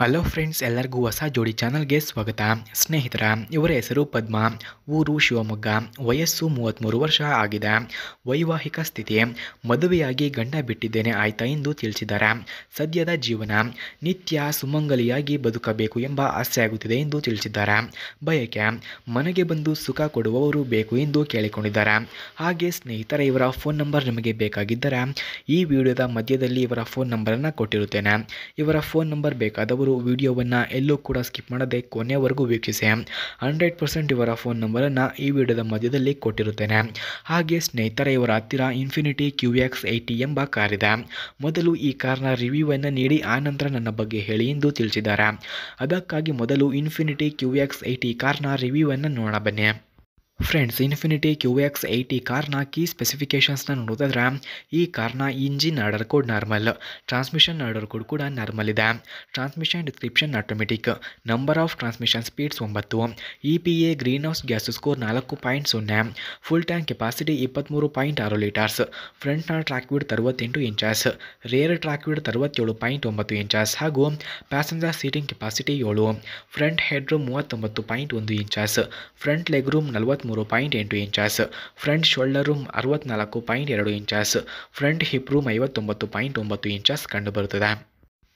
Hello friends, ಎಲ್ಲರಿಗೂ ಹೊಸ ಜೋಡಿ ಚಾನಲ್ಗೆ ಸ್ವಾಗತ. ಸ್ನೇಹಿತರ, ಇವರ ಹೆಸರು ಪದ್ಮಾ, ಊರು ಶಿವಮೊಗ್ಗ, ವಯಸ್ಸು 33 ವರ್ಷ ಆಗಿದೆ. ವೈವಾಹಿಕ ಸ್ಥಿತಿ ಮದುವೆಯಾಗಿ ಗಂಡ ಬಿಟ್ಟಿದ್ದೇನೆ ಆಯ್ತಾ ಎಂದು ತಿಳಿಸಿದ್ದಾರೆ. ಸದ್ಯದ ಜೀವನ ನಿತ್ಯ ಸುಮಂಗಲಿಯಾಗಿ ಬದುಕಬೇಕು ಎಂಬ ಆಸೆ ಆಗುತ್ತಿದೆ ಎಂದು ತಿಳಿಸಿದ್ದಾರೆ. ಬಯಕೆ ಮನೆಗೆ ಬಂದು ಸುಖ ಕೊಡುವವರು ಬೇಕು ಎಂದು ಕೇಳಿಕೊಂಡಿದ್ದಾರೆ. ಹಾಗೆ ಸ್ನೇಹಿತರೆ, ಇವರ ಫೋನ್ ನಂಬರ್ ನಿಮಗೆ ಬೇಕಾಗಿದ್ದರೆ ಈ ವಿಡಿಯೋದ ಮಧ್ಯದಲ್ಲಿ ಇವರ ಫೋನ್ ನಂಬರನ್ನು ಕೊಟ್ಟಿರುತ್ತೇನೆ. ಇವರ ಫೋನ್ ನಂಬರ್ ಬೇಕಾದವರು ವಿಡಿಯೋವನ್ನು ಎಲ್ಲೂ ಕೂಡ ಸ್ಕಿಪ್ ಮಾಡದೆ ಕೊನೆಯವರೆಗೂ ವೀಕ್ಷಿಸಿ. 100% ಇವರ ಫೋನ್ ನಂಬರನ್ನು ಈ ವಿಡಿಯೋದ ಮಧ್ಯದಲ್ಲಿ ಕೊಟ್ಟಿರುತ್ತೇನೆ. ಹಾಗೆ ಸ್ನೇಹಿತರೆ, ಇವರ ಹತ್ತಿರ ಇನ್ಫಿನಿಟಿ QX80 ಎಂಬ ಕಾರ್ ಇದೆ. ಮೊದಲು ಈ ಕಾರ್ನ ರಿವ್ಯೂವನ್ನು ನೀಡಿ ಆನಂತರ ನನ್ನ ಬಗ್ಗೆ ಹೇಳಿ ಎಂದು ತಿಳಿಸಿದ್ದಾರೆ. ಅದಕ್ಕಾಗಿ ಮೊದಲು ಇನ್ಫಿನಿಟಿ QX80 ಕಾರ್ನ ರಿವ್ಯೂವನ್ನು ನೋಡೋಣ ಬನ್ನಿ. ಫ್ರೆಂಡ್ಸ್, ಇನ್ಫಿನಿಟಿ QX80 ಕಾರ್ನ ಕೀ ಸ್ಪೆಸಿಫಿಕೇಷನ್ಸ್ನ ನೋಡೋದಾದ್ರೆ ಈ ಕಾರ್ನ engine order code normal, transmission order code ಕೂಡ ನಾರ್ಮಲ್ ಇದೆ. Transmission description automatic, number of transmission speeds 9, EPA greenhouse gas score 4.0, full tank capacity 23.6 litres, ಫ್ರಂಟ್ನ track width 68 inches, rear track width 67.9 inches ಹಾಗೂ passenger seating capacity 7, front head room 39.1 inches, front leg room 43.8 inches, front shoulder room 64.2 inches, front hip room 59.9 inches ಕಂಡುಬರುತ್ತದೆ.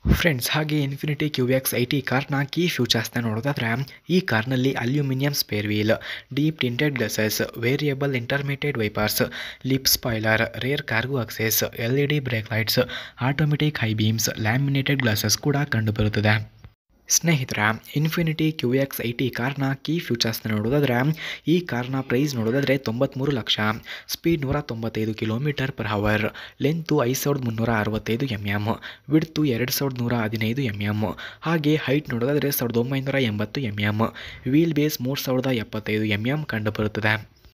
Friends, ಹಾಗೆ Infiniti QX80 ಕಾರ್ನ key ಫ್ಯೂಚರ್ಸ್ನ ನೋಡೋದಾದ್ರೆ ಈ ಕಾರ್ನಲ್ಲಿ aluminium spare wheel, deep tinted glasses, variable intermediate wipers, lip spoiler, rear cargo access, LED brake lights, automatic high beams, laminated glasses ಕೂಡ ಕಂಡುಬರುತ್ತದೆ. ಸ್ನೇಹಿತರ, ಇನ್ಫಿನಿಟಿ QX80 ಕಾರ್ನ ಕೀ ಫ್ಯೂಚರ್ಸ್ನ ನೋಡೋದಾದ್ರೆ ಈ ಕಾರ್ನ ಪ್ರೈಸ್ ನೋಡೋದಾದ್ರೆ 93 lakh, speed 195 km/h, length 5365 mm, width 2115 mm, ಹಾಗೆ ಹೈಟ್ ನೋಡೋದಾದ್ರೆ 1980 mm, ವೀಲ್ ಬೇಸ್ 3075 mm ಕಂಡುಬರುತ್ತದೆ.